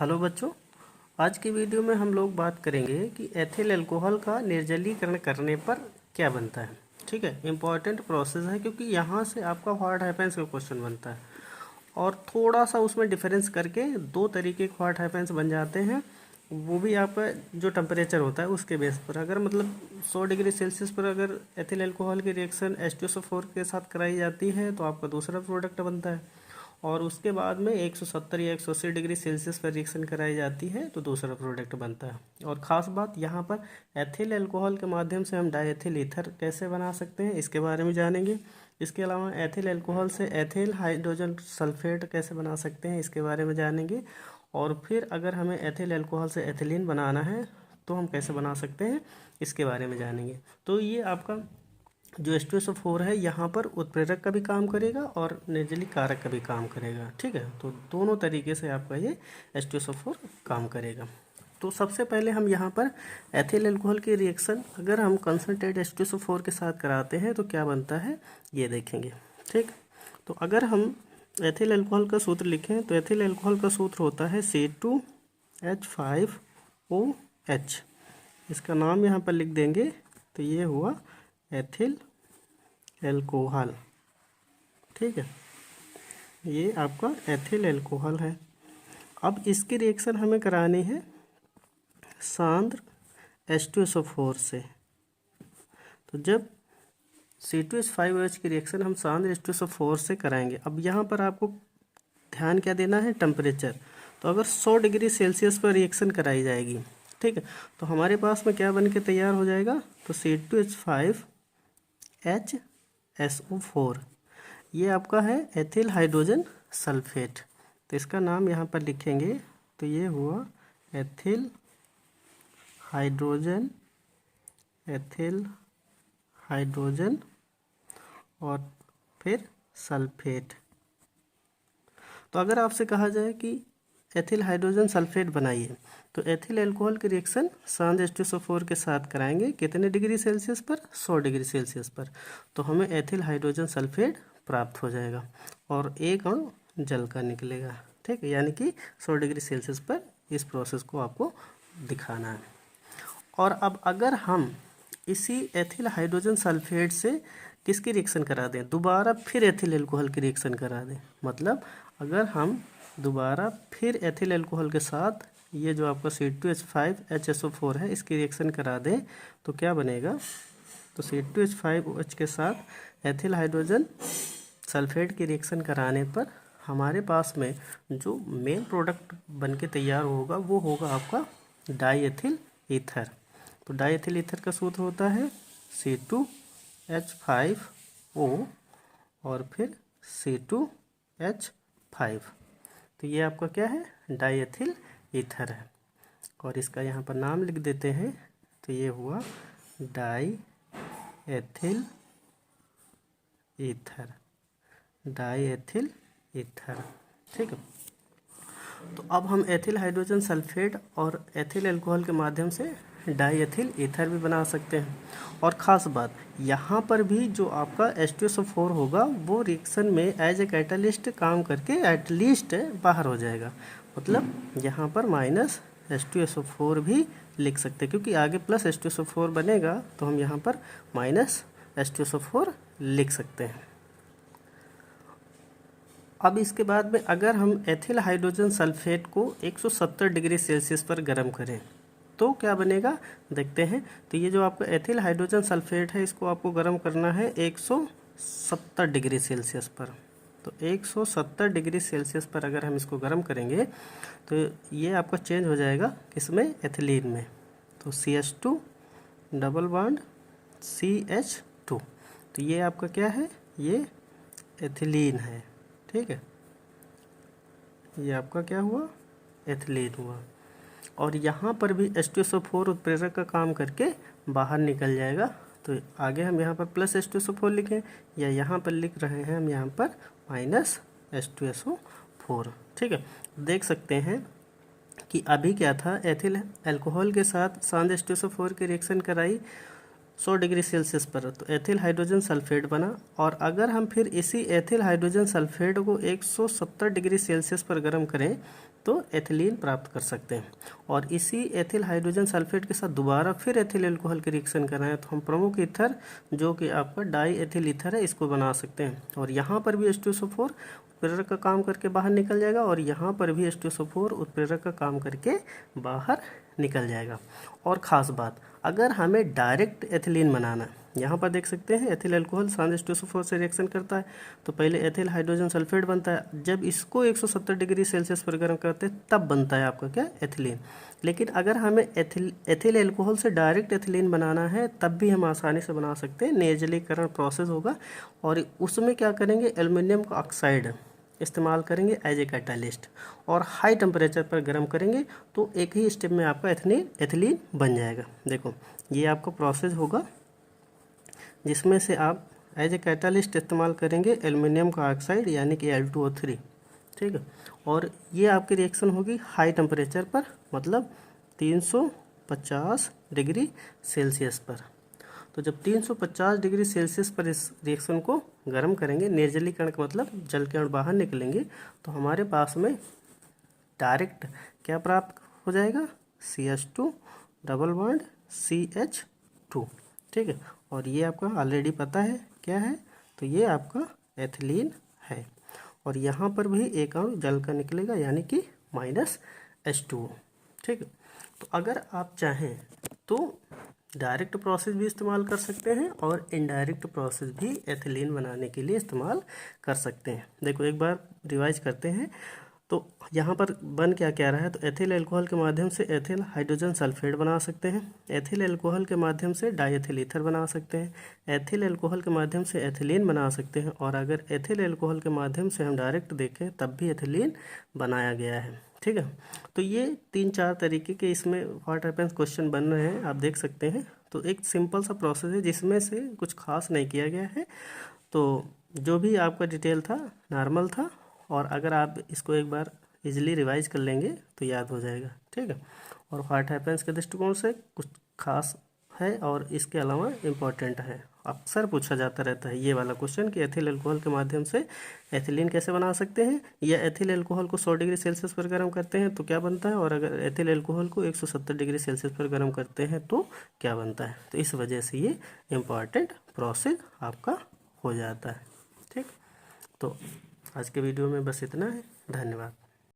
Hello बच्चों, आज की वीडियो में हम लोग बात करेंगे कि एथिल अल्कोहल का निर्जलीकरण करने पर क्या बनता है। ठीक है, इम्पॉर्टेंट प्रोसेस है क्योंकि यहाँ से आपका व्हाट हैपेंस का क्वेश्चन बनता है और थोड़ा सा उसमें डिफरेंस करके दो तरीके के व्हाट हैपेंस बन जाते हैं। वो भी आपका जो टेम्परेचर होता है उसके बेस पर, अगर मतलब 100 डिग्री सेल्सियस पर अगर एथिल अल्कोहल की रिएक्शन H2SO4 के साथ कराई जाती है तो आपका दूसरा प्रोडक्ट बनता है, और उसके बाद में 170 या 180 डिग्री सेल्सियस पर रिएक्शन कराई जाती है तो दूसरा प्रोडक्ट बनता है। और ख़ास बात यहाँ पर एथिल अल्कोहल के माध्यम से हम डायएथिल ईथर कैसे बना सकते हैं इसके बारे में जानेंगे। इसके अलावा एथिल अल्कोहल से एथिल हाइड्रोजन सल्फेट कैसे बना सकते हैं इसके बारे में जानेंगे। और फिर अगर हमें एथिल अल्कोहल से एथिलीन बनाना है तो हम कैसे बना सकते हैं इसके बारे में जानेंगे। तो ये आपका जो H2SO4 है यहाँ पर उत्प्रेरक का भी काम करेगा और निर्जली कारक का भी काम करेगा। ठीक है, तो दोनों तरीके से आपका ये H2SO4 काम करेगा। तो सबसे पहले हम यहाँ पर एथिल अल्कोहल की रिएक्शन अगर हम कंसनट्रेट H2SO4 के साथ कराते हैं तो क्या बनता है ये देखेंगे। ठीक, तो अगर हम एथिल अल्कोहल का सूत्र लिखें तो एथिल अल्कोहल का सूत्र होता है C2H5OH। इसका नाम यहाँ पर लिख देंगे तो ये हुआ एथिल अल्कोहल। ठीक है, ये आपका एथिल अल्कोहल है। अब इसकी रिएक्शन हमें करानी है सांद्र H2SO4 से। तो जब C2H5OH की रिएक्शन हम सांद्र H2SO4 से कराएंगे, अब यहाँ पर आपको ध्यान क्या देना है, टेम्परेचर। तो अगर 100 डिग्री सेल्सियस पर रिएक्शन कराई जाएगी, ठीक है, तो हमारे पास में क्या बन के तैयार हो जाएगा, तो C2H5HSO4 ये आपका है एथिल हाइड्रोजन सल्फेट। तो इसका नाम यहाँ पर लिखेंगे तो ये हुआ एथिल हाइड्रोजन, एथिल हाइड्रोजन और फिर सल्फेट। तो अगर आपसे कहा जाए कि एथिल हाइड्रोजन सल्फेट बनाइए तो एथिल अल्कोहल की रिएक्शन सांद्र H2SO4 के साथ कराएंगे कितने डिग्री सेल्सियस पर, 100 डिग्री सेल्सियस पर, तो हमें एथिल हाइड्रोजन सल्फेट प्राप्त हो जाएगा और एक अणु जल का निकलेगा। ठीक है, यानी कि 100 डिग्री सेल्सियस पर इस प्रोसेस को आपको दिखाना है। और अब अगर हम इसी एथिल हाइड्रोजन सल्फेट से किसकी रिएक्शन करा दें, दोबारा फिर एथिल अल्कोहल की रिएक्शन करा दें, मतलब अगर हम दोबारा फिर एथिल अल्कोहल के साथ ये जो आपका C2H5HSO4 है इसकी रिएक्शन करा दें तो क्या बनेगा, तो C2H5OH के साथ एथिल हाइड्रोजन सल्फेट की रिएक्शन कराने पर हमारे पास में जो मेन प्रोडक्ट बन के तैयार होगा वो होगा आपका डाईएथिल ईथर। तो डाईएथिल ईथर का सूत्र होता है C2H5O और फिर C2H5। तो ये आपका क्या है, डाईएथिल ईथर है और इसका यहाँ पर नाम लिख देते हैं तो ये हुआ डाईएथिल ईथर, डाईएथिल ईथर। ठीक है, तो अब हम एथिल हाइड्रोजन सल्फेट और एथिल अल्कोहल के माध्यम से डाईएथिल ईथर भी बना सकते हैं। और ख़ास बात यहाँ पर भी जो आपका H2SO4 होगा वो रिएक्शन में एज ए कैटलिस्ट काम करके एटलीस्ट बाहर हो जाएगा, मतलब यहाँ पर माइनस H2SO4 भी लिख सकते हैं क्योंकि आगे प्लस H2SO4 बनेगा तो हम यहाँ पर माइनस H2SO4 लिख सकते हैं। अब इसके बाद में अगर हम एथिल हाइड्रोजन सल्फेट को 170 डिग्री सेल्सियस पर गर्म करें तो क्या बनेगा देखते हैं। तो ये जो आपका एथिल हाइड्रोजन सल्फेट है इसको आपको गर्म करना है 170 डिग्री सेल्सियस पर। तो 170 डिग्री सेल्सियस पर अगर हम इसको गर्म करेंगे तो ये आपका चेंज हो जाएगा किसमें, एथिलीन में। तो CH2 डबल बॉन्ड CH2, तो ये आपका क्या है, ये एथिलीन है। ठीक है, ये आपका क्या हुआ, एथिलीन हुआ और यहाँ पर भी H2SO4 उत्प्रेरक का काम करके बाहर निकल जाएगा। तो आगे हम यहाँ पर प्लस H2SO4 लिखें या यहाँ पर लिख रहे हैं हम यहाँ पर माइनस H2SO4। ठीक है, देख सकते हैं कि अभी क्या था, एथिल अल्कोहल के साथ सांद्र H2SO4 की रिएक्शन कराई 100 डिग्री सेल्सियस पर, तो एथिल हाइड्रोजन सल्फेट बना। और अगर हम फिर इसी एथिल हाइड्रोजन सल्फेट को 170 डिग्री सेल्सियस पर गर्म करें तो एथिलीन प्राप्त कर सकते हैं। और इसी एथिल हाइड्रोजन सल्फेट के साथ दोबारा फिर एथिल एल्कोहल के रिएक्शन कराएं तो हम प्रमुख ईथर जो कि आपका डाई एथिल ईथर है इसको बना सकते हैं। और यहाँ पर भी H2SO4 उत्प्रेरक का काम करके बाहर निकल जाएगा और यहाँ पर भी H2SO4 उत्प्रेरक का काम करके बाहर निकल जाएगा। और ख़ास बात, अगर हमें डायरेक्ट एथिलीन बनाना है, यहाँ पर देख सकते हैं एथिल अल्कोहल सांस H2SO4 से रिएक्शन करता है तो पहले एथिल हाइड्रोजन सल्फेट बनता है, जब इसको 170 डिग्री सेल्सियस पर गर्म करते हैं तब बनता है आपका क्या, एथिलीन। लेकिन अगर हमें एथिल अल्कोहल से डायरेक्ट एथिलीन बनाना है तब भी हम आसानी से बना सकते हैं, निर्जलीकरण प्रोसेस होगा और उसमें क्या करेंगे, एल्युमिनियम का ऑक्साइड इस्तेमाल करेंगे एज ए कैटालिस्ट और हाई टेम्परेचर पर गर्म करेंगे तो एक ही स्टेप में आपका एथिलीन बन जाएगा। देखो ये आपका प्रोसेस होगा जिसमें से आप एज ए कैटालिस्ट इस्तेमाल करेंगे एल्युमिनियम का ऑक्साइड यानी कि Al2O3, ठीक है। और ये आपकी रिएक्शन होगी हाई टेम्परेचर पर, मतलब 350 डिग्री सेल्सियस पर। तो जब 350 डिग्री सेल्सियस पर इस रिएक्शन को गर्म करेंगे, निर्जलीकरण का मतलब जल के अणु बाहर निकलेंगे, तो हमारे पास में डायरेक्ट क्या प्राप्त हो जाएगा, CH2 डबल बॉन्ड CH2, ठीक है। और ये आपका ऑलरेडी पता है क्या है, तो ये आपका एथिलीन है। और यहाँ पर भी एक अणु जल का निकलेगा यानी कि -H2O, ठीक है। तो अगर आप चाहें तो डायरेक्ट प्रोसेस भी इस्तेमाल कर सकते हैं और इनडायरेक्ट प्रोसेस भी एथिलीन बनाने के लिए इस्तेमाल कर सकते हैं। देखो एक बार रिवाइज करते हैं। तो यहाँ पर बन क्या क्या रहा है, तो एथिल अल्कोहल के माध्यम से एथिल हाइड्रोजन सल्फेट बना सकते हैं, एथिल अल्कोहल के माध्यम से डाईएथिल ईथर बना सकते हैं, एथिल अल्कोहल के माध्यम से एथिलीन बना सकते हैं, और अगर एथिल अल्कोहल के माध्यम से हम डायरेक्ट देखें तब भी एथिलीन बनाया गया है, ठीक है। तो ये 3-4 तरीके के इसमें व्हाट हैपेंस क्वेश्चन बन रहे हैं, आप देख सकते हैं। तो एक सिंपल सा प्रोसेस है जिसमें से कुछ खास नहीं किया गया है, तो जो भी आपका डिटेल था नॉर्मल था। और अगर आप इसको एक बार इजीली रिवाइज कर लेंगे तो याद हो जाएगा, ठीक है। और व्हाट हैपेंस के दृष्टिकोण से कुछ खास है और इसके अलावा इम्पॉर्टेंट है, अक्सर पूछा जाता रहता है ये वाला क्वेश्चन कि एथिल अल्कोहल के माध्यम से एथिलीन कैसे बना सकते हैं, या एथिल अल्कोहल को 100 डिग्री सेल्सियस पर गर्म करते हैं तो क्या बनता है, और अगर एथिल अल्कोहल को 170 डिग्री सेल्सियस पर गर्म करते हैं तो क्या बनता है। तो इस वजह से ये इम्पॉर्टेंट प्रोसेस आपका हो जाता है, ठीक। तो आज के वीडियो में बस इतना है, धन्यवाद।